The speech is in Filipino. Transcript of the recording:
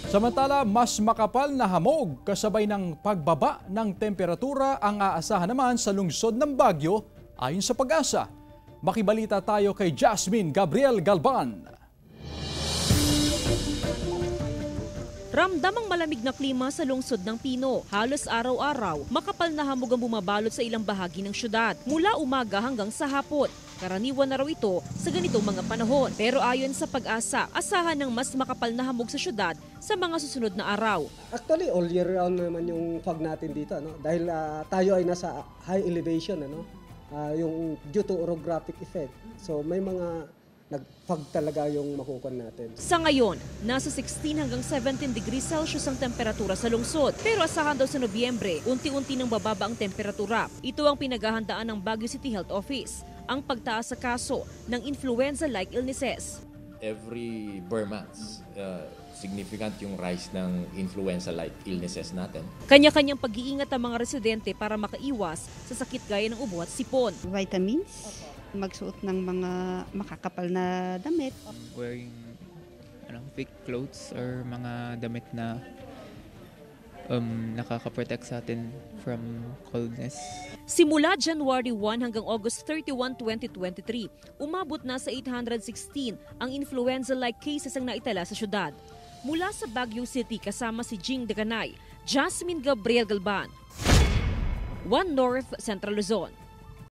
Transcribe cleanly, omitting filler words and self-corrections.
Samantala, mas makapal na hamog kasabay ng pagbaba ng temperatura ang aasahan naman sa lungsod ng Baguio ayon sa Pag-asa. Makibalita tayo kay Jasmine Gabriel Galban. Ramdam ang malamig na klima sa lungsod ng Pino. Halos araw-araw, makapal na hamog ang bumabalot sa ilang bahagi ng syudad, mula umaga hanggang sa hapon. Karaniwan na raw ito sa ganitong mga panahon. Pero ayon sa Pag-asa, asahan ng mas makapal na hamog sa syudad sa mga susunod na araw. Actually, all year round naman yung fog natin dito, ano? Dahil tayo ay nasa high elevation, ano? Yung due to orographic effect. So may mga nag-fog talaga yung makukuha natin. Sa ngayon, nasa 16 hanggang 17 degrees Celsius ang temperatura sa lungsod. Pero asahan daw sa Nobyembre, unti-unti nang bababa ang temperatura. Ito ang pinaghahandaan ng Baguio City Health Office, ang pagtaas sa kaso ng influenza-like illnesses. Every bare months, significant yung rise ng influenza-like illnesses natin. Kanya-kanyang pag-iingat ang mga residente para makaiwas sa sakit gaya ng ubo at sipon. Vitamins, magsuot ng mga makakapal na damit. Wearing thick clothes or mga damit na nakaka-protect sa atin from coldness. Simula January 1 hanggang August 31, 2023, umabot na sa 816 ang influenza-like cases ang naitala sa syudad. Mula sa Baguio City kasama si Jing Deganay, Jasmine Gabriel Galban, One North Central Luzon.